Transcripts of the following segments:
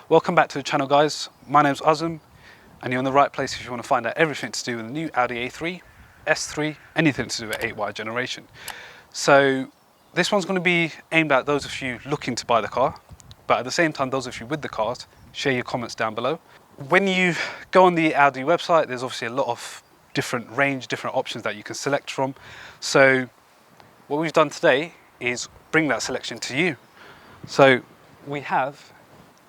Welcome back to the channel, guys. My name's Azam and you're in the right place if you want to find out everything to do with the new Audi A3, S3, anything to do with 8Y generation. So this one's going to be aimed at those of you looking to buy the car, but at the same time those of you with the cars, share your comments down below. When you go on the Audi website, there's obviously a lot of different options that you can select from. So what we've done today is bring that selection to you. So we have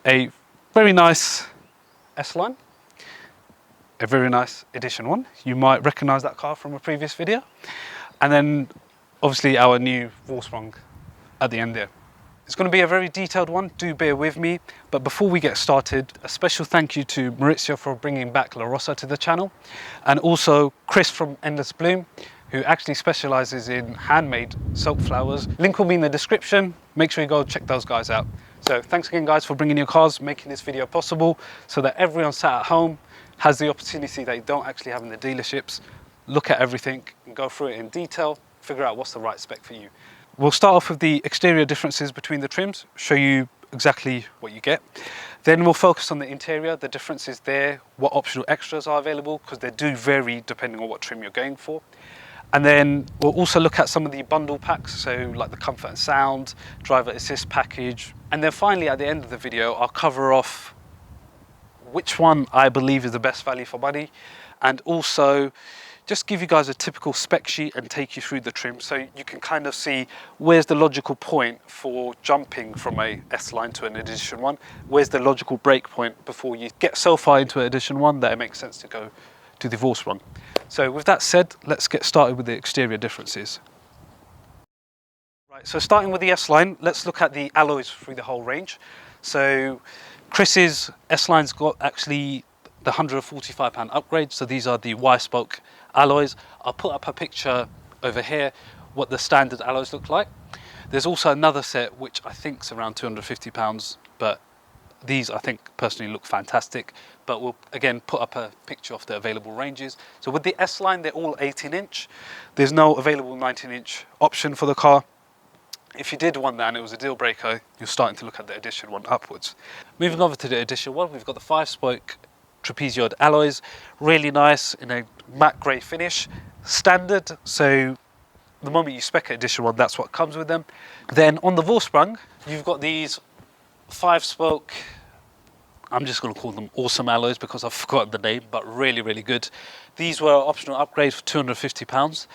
a very nice S Line, a very nice edition one. You might recognize that car from a previous video. And then obviously our new Vorsprung at the end there. It's going to be a very detailed one, do bear with me. But before we get started, a special thank you to Maurizio for bringing back La Rosa to the channel. And also Chris from EndlessBloom, who actually specializes in handmade soap flowers. Link will be in the description. Make sure you go check those guys out. So thanks again, guys, for bringing your cars, making this video possible so that everyone sat at home has the opportunity that you don't actually have in the dealerships. Look at everything and go through it in detail, figure out what's the right spec for you. We'll start off with the exterior differences between the trims, show you exactly what you get. Then we'll focus on the interior, the differences there, what optional extras are available, because they do vary depending on what trim you're going for. And then we'll also look at some of the bundle packs, so like the comfort and sound, driver assist package. And then finally at the end of the video, I'll cover off which one I believe is the best value for money, and also just give you guys a typical spec sheet and take you through the trim so you can kind of see where's the logical point for jumping from a S Line to an Edition 1, where's the logical break point before you get so far into Edition 1 that it makes sense to go to the Vorsprung. So with that said, let's get started with the exterior differences. Right, so starting with the S Line, let's look at the alloys through the whole range. So Chris's S Line's got actually the £145 upgrade, so these are the Y-spoke alloys. I'll put up a picture over here what the standard alloys look like. There's also another set which I think is around £250, but these I think personally look fantastic, but we'll again put up a picture of the available ranges. So with the S Line, they're all 18-inch. There's no available 19-inch option for the car. If you did want that and it was a deal breaker, you're starting to look at the Edition 1 upwards. Moving over to the Edition 1, we've got the 5-spoke trapezoid alloys, really nice in a matte grey finish, standard. So the moment you spec Edition 1, that's what comes with them. Then on the Vorsprung, you've got these 5-spoke, I'm just going to call them awesome alloys because I've forgotten the name, but really, really good. These were optional upgrades for £250.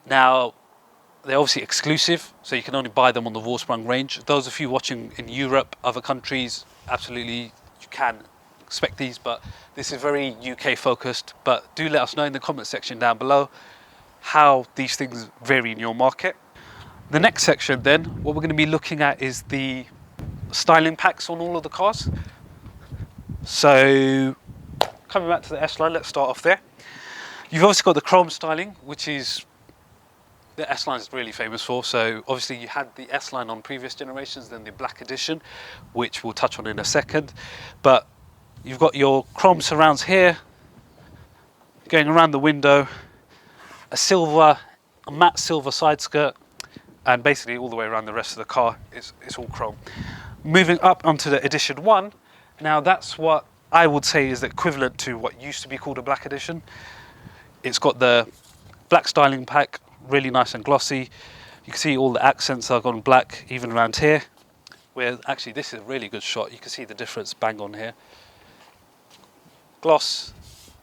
Now, they're obviously exclusive, so you can only buy them on the Vorsprung range. Those of you watching in Europe, other countries, absolutely you can expect these, but this is very UK focused. But do let us know in the comment section down below how these things vary in your market. The next section then, what we're going to be looking at is the styling packs on all of the cars. So coming back to the S Line, let's start off there. You've obviously got the chrome styling, which is the S Line is really famous for. So obviously you had the S Line on previous generations, then the black edition, which we'll touch on in a second. But you've got your chrome surrounds here, going around the window, a matte silver side skirt, and basically all the way around the rest of the car it's all chrome. Moving up onto the Edition 1, now that's what I would say is the equivalent to what used to be called a black edition. It's got the black styling pack, really nice and glossy. You can see all the accents are gone black, even around here, where actually this is a really good shot. You can see the difference bang on here. Gloss,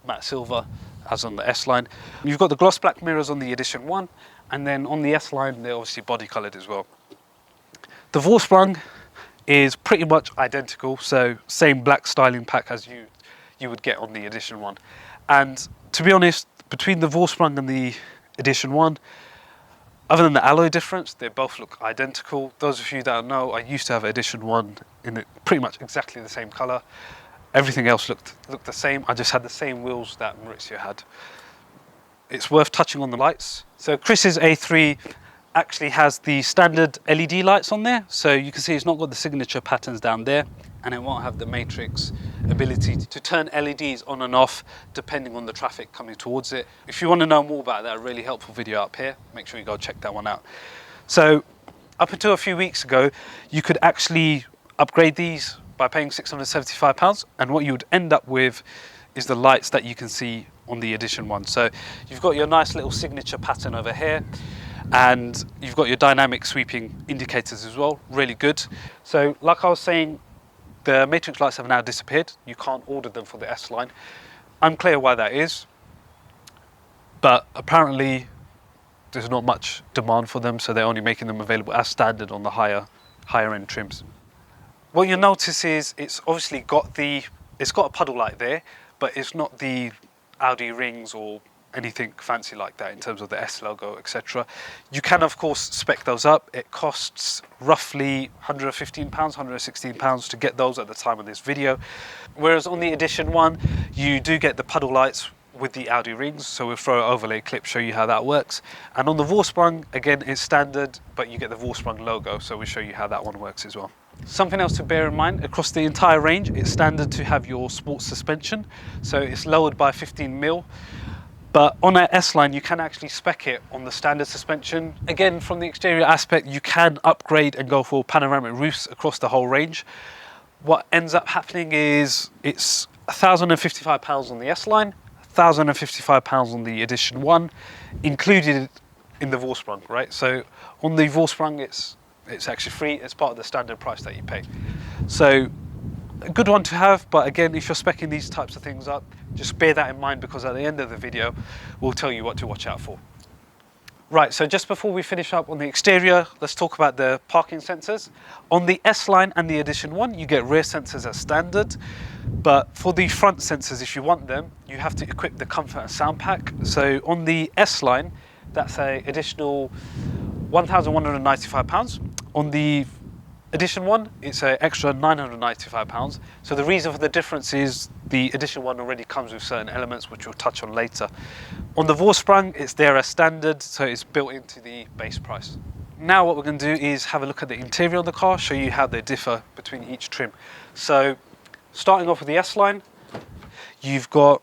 matte silver, as on the S Line. You've got the gloss black mirrors on the Edition 1, and then on the S Line, they're obviously body colored as well. The Vorsprung is pretty much identical, so same black styling pack as you would get on the Edition 1. And to be honest, between the Vorsprung and the Edition 1, other than the alloy difference, they both look identical. Those of you that know, I used to have Edition 1 in pretty much exactly the same color. Everything else looked the same. I just had the same wheels that Maurizio had. It's worth touching on the lights. So Chris's A3 actually has the standard LED lights on there. So you can see it's not got the signature patterns down there, and it won't have the matrix ability to turn LEDs on and off depending on the traffic coming towards it. If you want to know more about that, a really helpful video up here, make sure you go check that one out. So up until a few weeks ago, you could actually upgrade these by paying £675, and what you would end up with is the lights that you can see on the Edition 1. So you've got your nice little signature pattern over here, and you've got your dynamic sweeping indicators as well, really good. So like I was saying, the matrix lights have now disappeared. You can't order them for the S line. Unclear why that is, but apparently there's not much demand for them, so they're only making them available as standard on the higher end trims. What you'll notice is it's obviously got a puddle light there, but it's not the Audi rings or anything fancy like that in terms of the S logo, etc. You can of course spec those up. It costs roughly £115, £116 to get those at the time of this video. Whereas on the Edition 1, you do get the puddle lights with the Audi rings, so we'll throw an overlay clip, show you how that works. And on the Vorsprung, again, it's standard, but you get the Vorsprung logo, so we'll show you how that one works as well. Something else to bear in mind, across the entire range, it's standard to have your sports suspension, so it's lowered by 15mm. But on our S line, you can actually spec it on the standard suspension. Again, from the exterior aspect, you can upgrade and go for panoramic roofs across the whole range. What ends up happening is it's £1,055 on the S line, £1,055 on the Edition 1, included in the Vorsprung, right? So on the Vorsprung, it's actually free. It's part of the standard price that you pay. So a good one to have, but again, if you're speccing these types of things up, just bear that in mind, because at the end of the video, we'll tell you what to watch out for. Right, so just before we finish up on the exterior, let's talk about the parking sensors. On the S line and the Edition 1, you get rear sensors as standard, but for the front sensors, if you want them, you have to equip the comfort and sound pack. So on the S line, that's an additional £1,195. On the Edition 1, it's an extra £995. So the reason for the difference is the Edition 1 already comes with certain elements, which we'll touch on later. On the Vorsprung, it's there as standard, so it's built into the base price. Now what we're going to do is have a look at the interior of the car, show you how they differ between each trim. So starting off with the S line, you've got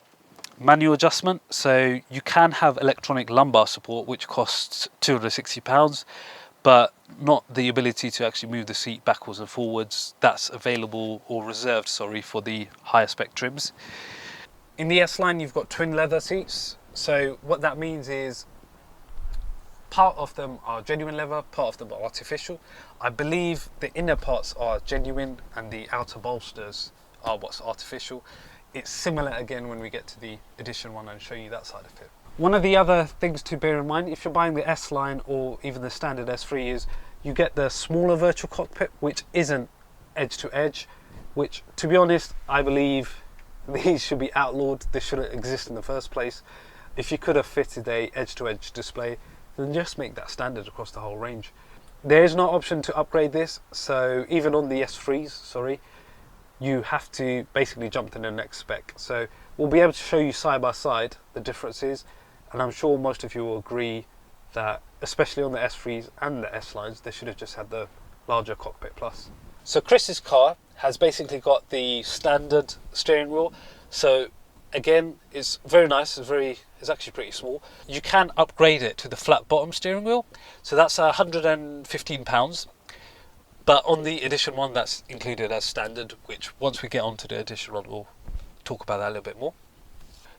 manual adjustment, so you can have electronic lumbar support, which costs £260, but not the ability to actually move the seat backwards and forwards. That's available, or reserved, sorry, for the higher spec trims. In the S line, you've got twin leather seats. So what that means is part of them are genuine leather, part of them are artificial. I believe the inner parts are genuine and the outer bolsters are what's artificial. It's similar again when we get to the Edition 1 and show you that side of it. One of the other things to bear in mind if you're buying the S line or even the standard S3 is you get the smaller virtual cockpit, which isn't edge to edge, which, to be honest, I believe these should be outlawed. They shouldn't exist in the first place. If you could have fitted a edge to edge display, then just make that standard across the whole range. There is no option to upgrade this, so even on the S3s, sorry, you have to basically jump to the next spec. So we'll be able to show you side by side the differences, and I'm sure most of you will agree that, especially on the S3s and the S lines, they should have just had the larger cockpit plus. So Chris's car has basically got the standard steering wheel. So again, it's very nice. It's actually pretty small. You can upgrade it to the flat bottom steering wheel. So that's £115. But on the Edition 1, that's included as standard, which once we get onto the Edition 1, we'll talk about that a little bit more.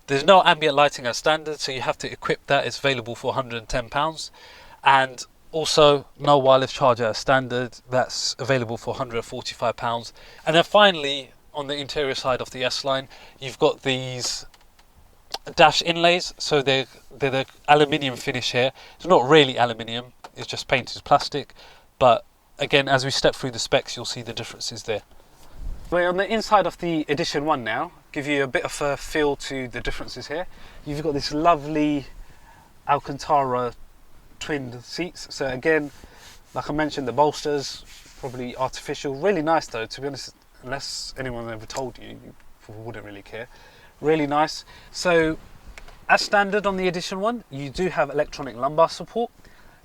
There's no ambient lighting as standard, so you have to equip that. It's available for £110. And also no wireless charger as standard. That's available for £145. And then finally, on the interior side of the S line, you've got these dash inlays. So they're the aluminium finish here. It's not really aluminium, it's just painted plastic. But again, as we step through the specs, you'll see the differences there. We're on the inside of the Edition 1 now, give you a bit of a feel to the differences here. You've got this lovely Alcantara twinned seats. So again, like I mentioned, the bolsters, probably artificial. Really nice though, to be honest, unless anyone ever told you, you probably wouldn't really care. Really nice. So as standard on the Edition 1, you do have electronic lumbar support.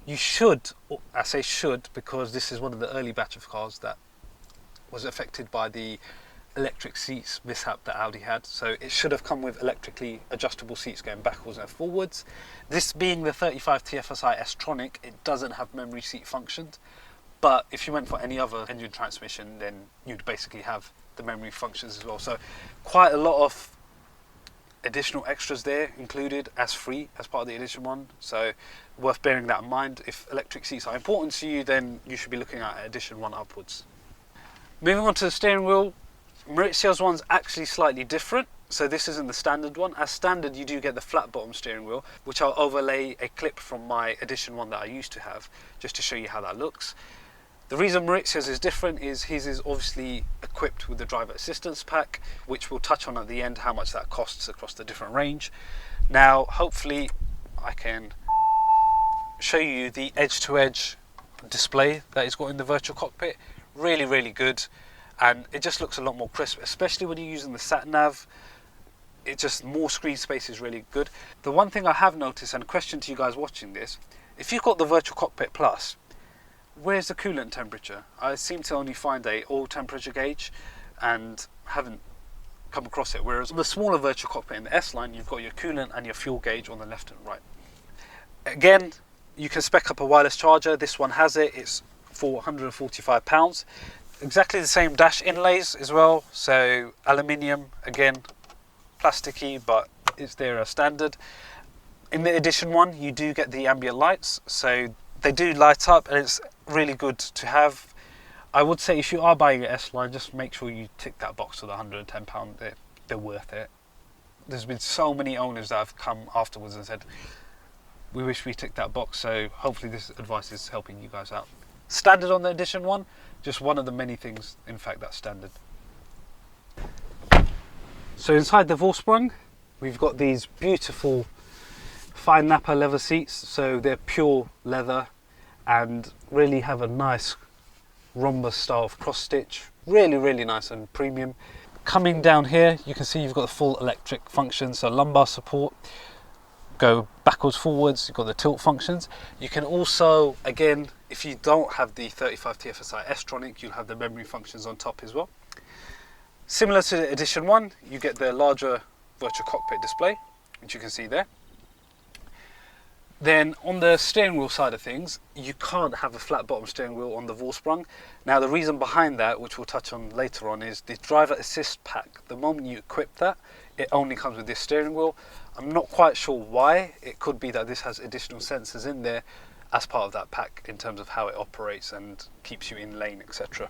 You should, I say should, because this is one of the early batch of cars that was affected by the electric seats mishap that Audi had. So it should have come with electrically adjustable seats going backwards and forwards. This being the 35 tfsi S tronic, it doesn't have memory seat functions. But if you went for any other engine transmission, then you'd basically have the memory functions as well. So quite a lot of additional extras there included as free as part of the edition one. So worth bearing that in mind. If electric seats are important to you, then you should be looking at edition one upwards. Moving on to the steering wheel, Maurizio's one's actually slightly different. So this isn't the standard one. As standard, you do get the flat bottom steering wheel, which I'll overlay a clip from my edition one that I used to have, just to show you how that looks. The reason Maurizio's is different is his is obviously equipped with the driver assistance pack, which we'll touch on at the end, how much that costs across the different range. Now, hopefully I can show you the edge-to-edge display that he's got in the virtual cockpit. Really, really good. And it just looks a lot more crisp, especially when you're using the sat nav. It just, more screen space is really good. The one thing I have noticed, and a question to you guys watching this, if you've got the virtual cockpit plus, where's the coolant temperature? I seem to only find a oil temperature gauge and haven't come across it. Whereas on the smaller virtual cockpit in the S Line, you've got your coolant and your fuel gauge on the left and right. Again, you can spec up a wireless charger. This one has it. It's for £145. Exactly the same dash inlays as well. So aluminium, again, plasticky, but it's there as standard. In the edition one, you do get the ambient lights, so they do light up, and it's really good to have. I would say if you are buying an S Line, just make sure you tick that box to the £110. They're worth it. There's been so many owners that have come afterwards and said, we wish we ticked that box, so hopefully this advice is helping you guys out. Standard on the edition one, just one of the many things, in fact, that's standard. So inside the Vorsprung, we've got these beautiful fine nappa leather seats. So they're pure leather and really have a nice rhombus style of cross stitch. Really, really nice and premium. Coming down here, you can see you've got the full electric function, so lumbar support, go backwards, forwards, you've got the tilt functions. You can also, again, if you don't have the 35 tfsi S-tronic, you'll have the memory functions on top as well. Similar to the edition one, you get the larger virtual cockpit display, which you can see there. Then on the steering wheel side of things, you can't have a flat bottom steering wheel on the Vorsprung. Now the reason behind that, which we'll touch on later on, is the driver assist pack. The moment you equip that, it only comes with this steering wheel. I'm not quite sure why. It could be that this has additional sensors in there as part of that pack in terms of how it operates and keeps you in lane, etc.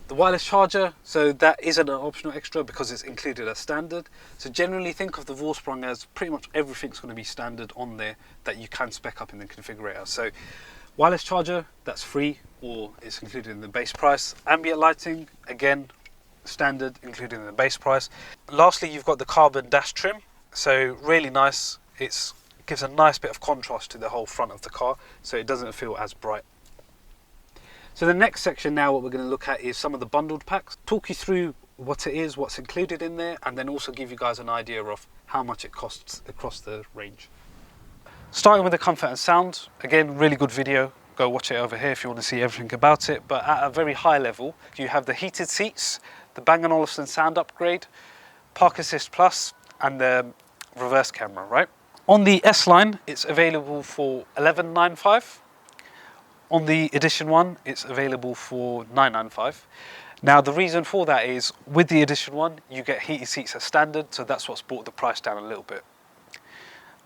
The wireless charger, so that isn't an optional extra because it's included as standard. So generally think of the Vorsprung as pretty much everything's going to be standard on there that you can spec up in the configurator. So wireless charger, that's free or it's included in the base price. Ambient lighting, again, standard, included in the base price. Lastly, you've got the carbon dash trim. So really nice. It gives a nice bit of contrast to the whole front of the car, so it doesn't feel as bright. So the next section now, what we're going to look at is some of the bundled packs. Talk you through what it is, what's included in there, and then also give you guys an idea of how much it costs across the range. Starting with the comfort and sound, again, really good video. Go watch it over here if you want to see everything about it. But at a very high level, you have the heated seats, the Bang & Olufsen sound upgrade, Park Assist Plus, and the reverse camera, right? On the S Line, it's available for $11,995. On the edition one, it's available for $995. Now the reason for that is with the edition one, you get heated seats as standard, so that's what's brought the price down a little bit.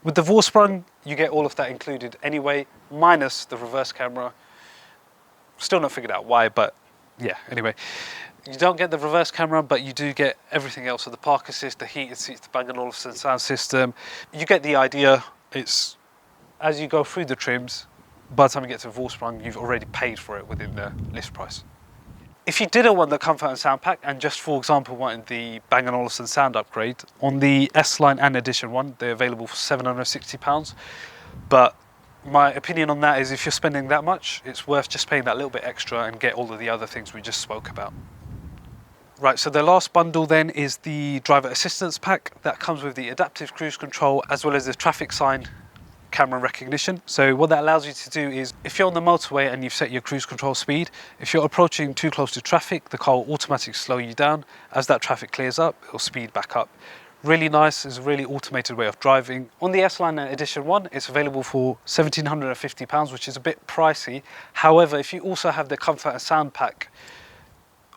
With the Vorsprung, you get all of that included anyway, minus the reverse camera. Still not figured out why, but yeah, anyway. You don't get the reverse camera, but you do get everything else. So the park assist, the heated seats, the Bang & Olufsen sound system. You get the idea. It's, as you go through the trims, by the time you get to Vorsprung, you've already paid for it within the list price. If you didn't want the comfort and sound pack, and just for example wanted the Bang & Olufsen sound upgrade, on the S Line and edition one, they're available for £760. But my opinion on that is if you're spending that much, it's worth just paying that little bit extra and get all of the other things we just spoke about. Right, so the last bundle then is the driver assistance pack that comes with the adaptive cruise control as well as the traffic sign camera recognition. So what that allows you to do is if you're on the motorway and you've set your cruise control speed, if you're approaching too close to traffic, the car will automatically slow you down. As that traffic clears up, it'll speed back up. Really nice, it's a really automated way of driving. On the S Line Edition 1, it's available for £1,750, which is a bit pricey. However, if you also have the comfort and sound pack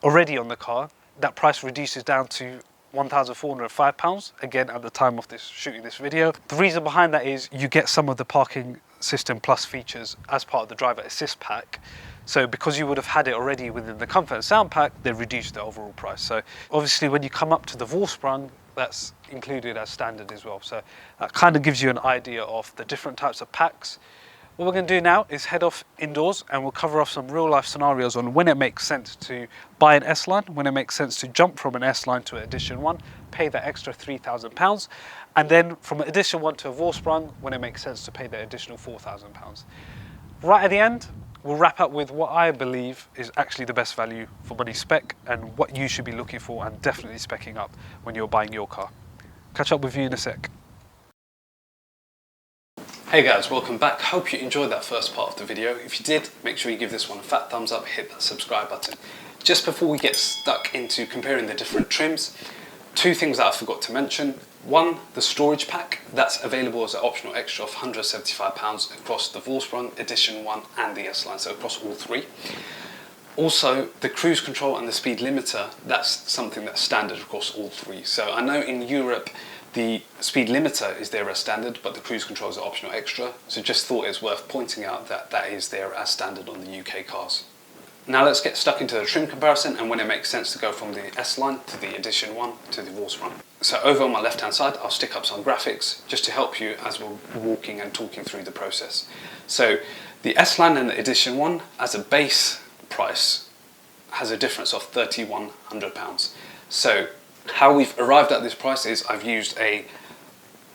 already on the car, that price reduces down to £1,405, again at the time of shooting this video. The reason behind that is you get some of the parking system plus features as part of the driver assist pack. So because you would have had it already within the comfort and sound pack, they reduced the overall price. So obviously when you come up to the Vorsprung, that's included as standard as well. So that kind of gives you an idea of the different types of packs. What we're going to do now is head off indoors and we'll cover off some real life scenarios on when it makes sense to buy an S Line, when it makes sense to jump from an S Line to an Edition 1, pay that extra £3,000, and then from an Edition 1 to a Vorsprung, when it makes sense to pay the additional £4,000. Right at the end, we'll wrap up with what I believe is actually the best value for money spec and what you should be looking for and definitely speccing up when you're buying your car. Catch up with you in a sec. Hey guys, welcome back. Hope you enjoyed that first part of the video. If you did, make sure you give this one a fat thumbs up, hit that subscribe button. Just before we get stuck into comparing the different trims, two things that I forgot to mention. One, the storage pack, that's available as an optional extra of £175 across the Vorsprung, Edition 1 and the S Line, so across all three. Also, the cruise control and the speed limiter, that's something that's standard across all three. So I know in Europe, the speed limiter is there as standard, but the cruise control is an optional extra. So just thought it's worth pointing out that that is there as standard on the UK cars. Now let's get stuck into the trim comparison and when it makes sense to go from the S Line to the Edition 1 to the Vorsprung. So over on my left hand side, I'll stick up some graphics just to help you as we're walking and talking through the process. So the S Line and the Edition 1 as a base price has a difference of £3,100. So how we've arrived at this price is I've used a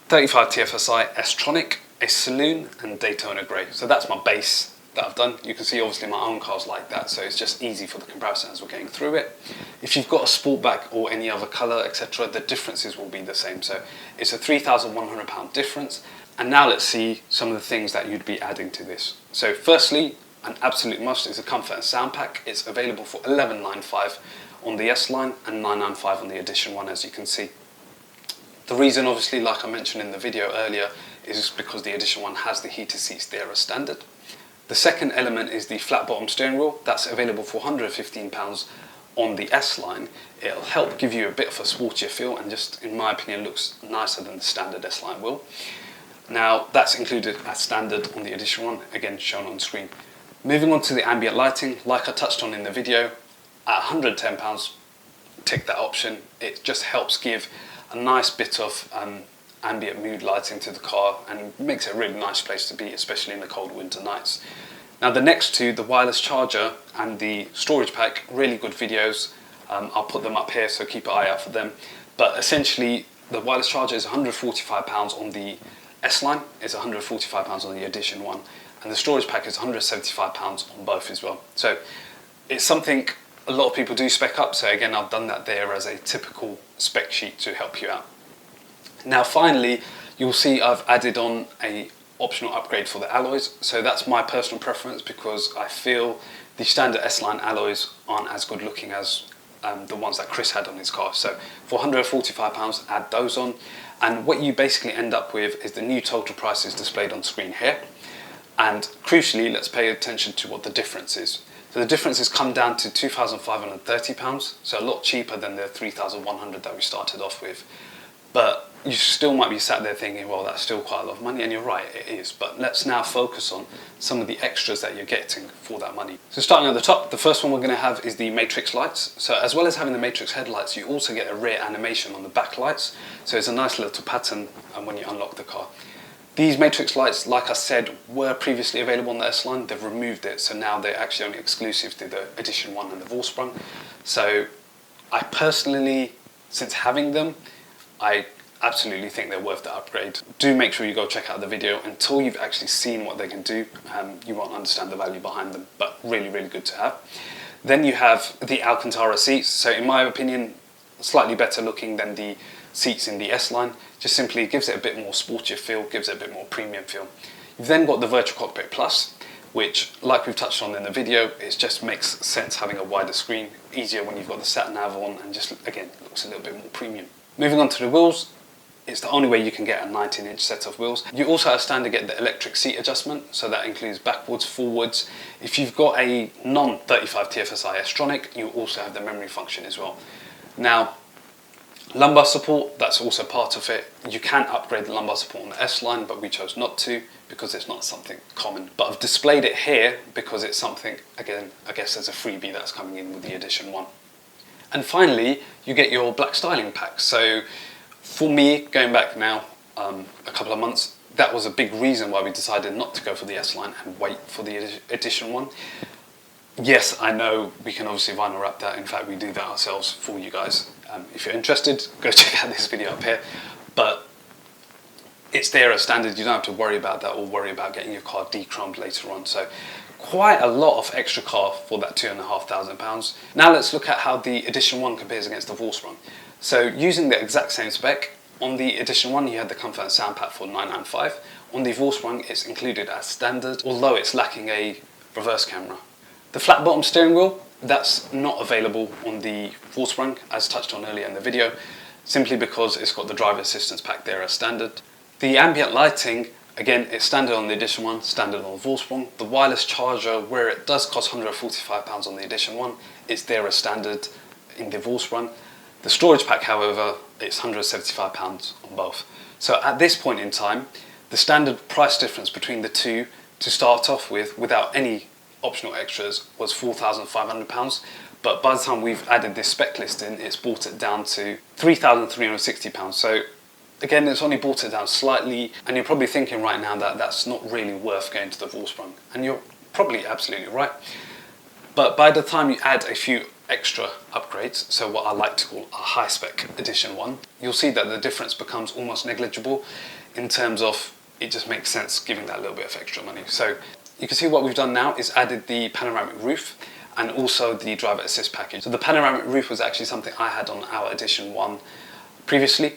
35 tfsi S Tronic, a Saloon and Daytona Grey. So that's my base that I've done. You can see obviously my own car's like that, so it's just easy for the comparison as we're going through it. If you've got a sportback or any other colour, etc., the differences will be the same. So it's a £3,100 difference. And now let's see some of the things that you'd be adding to this. So firstly, an absolute must is a comfort and sound pack. It's available for $11.95 on the S Line and $9.95 on the Edition 1, as you can see. The reason, obviously, like I mentioned in the video earlier, is because the Edition 1 has the heated seats there as standard. The second element is the flat bottom steering wheel. That's available for £115 on the S Line. It'll help give you a bit of a sportier feel and just, in my opinion, looks nicer than the standard S Line wheel. Now, that's included as standard on the Edition 1, again shown on screen. Moving on to the ambient lighting, like I touched on in the video, at £110, tick that option. It just helps give a nice bit of ambient mood lighting to the car and makes it a really nice place to be, especially in the cold winter nights. Now the next two, the wireless charger and the storage pack, really good videos. I'll put them up here, so keep an eye out for them. But essentially, the wireless charger is £145 on the S Line, it's £145 on the Edition 1, and the storage pack is £175 on both as well. So it's something a lot of people do spec up, so again, I've done that there as a typical spec sheet to help you out. Now finally, you'll see I've added on a optional upgrade for the alloys. So that's my personal preference because I feel the standard S Line alloys aren't as good looking as the ones that Chris had on his car. So for £145, add those on. And what you basically end up with is the new total prices displayed on screen here. And crucially, let's pay attention to what the difference is. So the differences come down to £2,530, so a lot cheaper than the £3,100 that we started off with. But you still might be sat there thinking, well, that's still quite a lot of money, and you're right, it is. But let's now focus on some of the extras that you're getting for that money. So starting at the top, the first one we're going to have is the matrix lights. So as well as having the matrix headlights, you also get a rear animation on the back lights. So it's a nice little pattern when you unlock the car. These matrix lights, like I said, were previously available on the S Line. They've removed it, so now they're actually only exclusive to the Edition 1 and the Vorsprung. So I personally, since having them, I absolutely think they're worth the upgrade. Do make sure you go check out the video. Until you've actually seen what they can do, you won't understand the value behind them, but really, really good to have. Then you have the Alcantara seats. So in my opinion, slightly better looking than the seats in the S Line. Just simply gives it a bit more sportier feel, gives it a bit more premium feel. You've then got the Virtual Cockpit Plus, which, like we've touched on in the video, it just makes sense having a wider screen, easier when you've got the sat nav on, and just, again, looks a little bit more premium. Moving on to the wheels, it's the only way you can get a 19-inch set of wheels. You also have standard get the electric seat adjustment, so that includes backwards, forwards. If you've got a non-35 tfsi S Tronic, you also have the memory function as well. Now, lumbar support, that's also part of it. You can upgrade the lumbar support on the S Line, but we chose not to because it's not something common. But I've displayed it here because it's something, again, I guess there's a freebie that's coming in with the Edition 1. And finally, you get your black styling pack. So for me, going back now a couple of months, that was a big reason why we decided not to go for the S Line and wait for the Edition 1. Yes, I know we can obviously vinyl wrap that. In fact, we do that ourselves for you guys. If you're interested, go check out this video up here. But it's there as standard. You don't have to worry about that or worry about getting your car de-chromed later on. So quite a lot of extra car for that £2,500. Now let's look at how the Edition 1 compares against the Vorsprung. So using the exact same spec, on the Edition 1 you had the comfort and sound pack for £995. On the Vorsprung it's included as standard, although it's lacking a reverse camera. The flat bottom steering wheel, that's not available on the Vorsprung, as touched on earlier in the video, simply because it's got the driver assistance pack there as standard. The ambient lighting, again, it's standard on the Edition 1, standard on the Vorsprung. The wireless charger, where it does cost £145 on the Edition 1, it's there as standard in the Vorsprung. The storage pack, however, it's £175 on both. So at this point in time, the standard price difference between the two to start off with, without any optional extras, was £4,500. But by the time we've added this spec list in, it's brought it down to £3,360. So again, it's only brought it down slightly, and you're probably thinking right now that that's not really worth going to the Vorsprung, and you're probably absolutely right. But by the time you add a few extra upgrades, so what I like to call a high spec Edition 1, you'll see that the difference becomes almost negligible in terms of it just makes sense giving that little bit of extra money. So you can see what we've done now is added the panoramic roof and also the driver assist package. So the panoramic roof was actually something I had on our Edition 1 previously,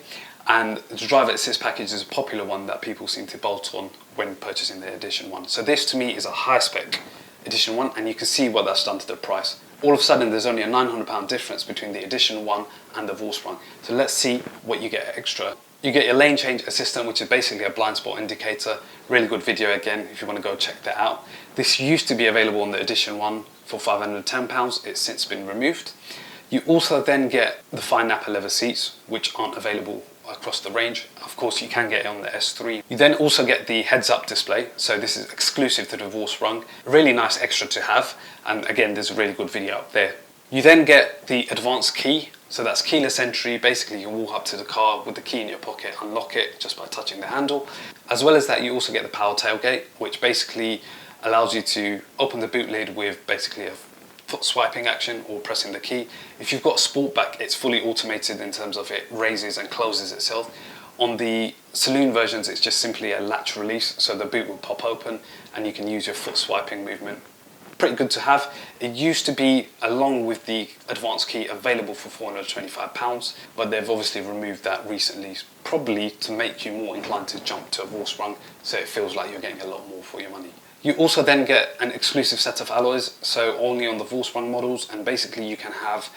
and the driver assist package is a popular one that people seem to bolt on when purchasing the Edition 1. So this to me is a high spec Edition 1, and you can see what that's done to the price. All of a sudden there's only a £900 difference between the Edition 1 and the Vorsprung. So let's see what you get extra. You get your lane change assistant, which is basically a blind spot indicator. Really good video again if you want to go check that out. This used to be available on the Edition 1 for £510, it's since been removed. You also then get the fine Napa leather seats, which aren't available across the range. Of course, you can get it on the S3. You then also get the heads-up display, so this is exclusive to the Vorsprung. A really nice extra to have, and again, there's a really good video up there. You then get the advanced key, so that's keyless entry. Basically, you walk up to the car with the key in your pocket, unlock it just by touching the handle. As well as that, you also get the power tailgate, which basically allows you to open the boot lid with basically a foot swiping action or pressing the key. If you've got sportback, it's fully automated in terms of it raises and closes itself. On the saloon versions, it's just simply a latch release, so the boot will pop open and you can use your foot swiping movement. Pretty good to have. It used to be, along with the advanced key, available for £425, but they've obviously removed that recently, probably to make you more inclined to jump to a Vorsprung, so it feels like you're getting a lot more for your money. You also then get an exclusive set of alloys, so only on the Vorsprung models, and basically you can have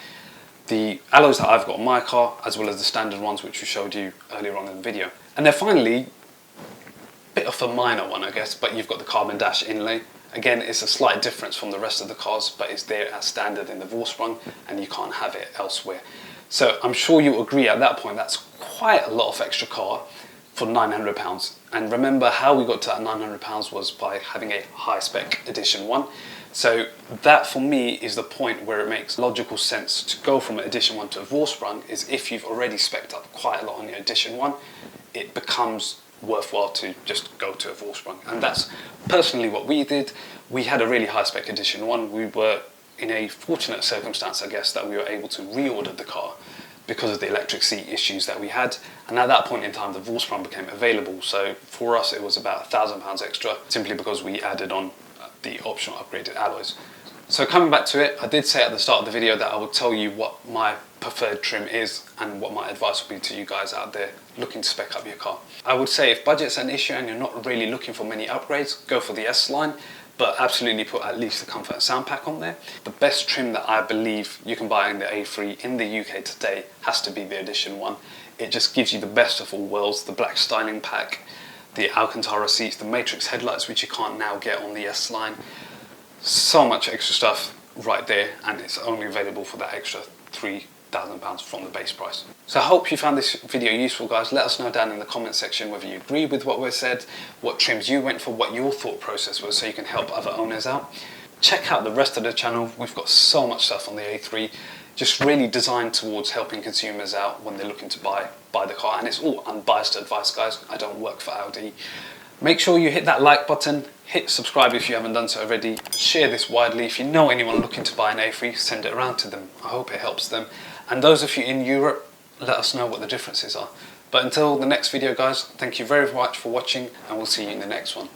the alloys that I've got on my car, as well as the standard ones which we showed you earlier on in the video. And then finally, a bit of a minor one I guess, but you've got the carbon dash inlay. Again, it's a slight difference from the rest of the cars, but it's there as standard in the Vorsprung, and you can't have it elsewhere. So I'm sure you'll agree at that point, that's quite a lot of extra car for £900. And remember how we got to that £900 was by having a high spec Edition 1. So that for me is the point where it makes logical sense to go from an Edition 1 to a Vorsprung, is if you've already spec'd up quite a lot on your Edition 1, it becomes worthwhile to just go to a Vorsprung. And that's personally what we did. We had a really high spec Edition 1. We were in a fortunate circumstance, I guess, that we were able to reorder the car because of the electric seat issues that we had. And at that point in time, the Vorsprung became available. So for us, it was about £1,000 extra, simply because we added on the optional upgraded alloys. So coming back to it, I did say at the start of the video that I would tell you what my preferred trim is and what my advice would be to you guys out there looking to spec up your car. I would say if budget's an issue and you're not really looking for many upgrades, go for the S Line, but absolutely put at least the comfort and sound pack on there. The best trim that I believe you can buy in the A3 in the UK today has to be the Edition 1. It just gives you the best of all worlds, the black styling pack, the Alcantara seats, the matrix headlights, which you can't now get on the S Line. So much extra stuff right there, and it's only available for that extra £3,000 £2,000 from the base price. So I hope you found this video useful, guys. Let us know down in the comment section whether you agree with what we said, what trims you went for, what your thought process was, so you can help other owners out. Check out the rest of the channel. We've got so much stuff on the A3, just really designed towards helping consumers out when they're looking to buy the car. And it's all unbiased advice, guys. I don't work for Audi. Make sure you hit that like button, hit subscribe if you haven't done so already, share this widely. If you know anyone looking to buy an A3, send it around to them. I hope it helps them. And those of you in Europe, let us know what the differences are. But until the next video, guys, thank you very much for watching, and we'll see you in the next one.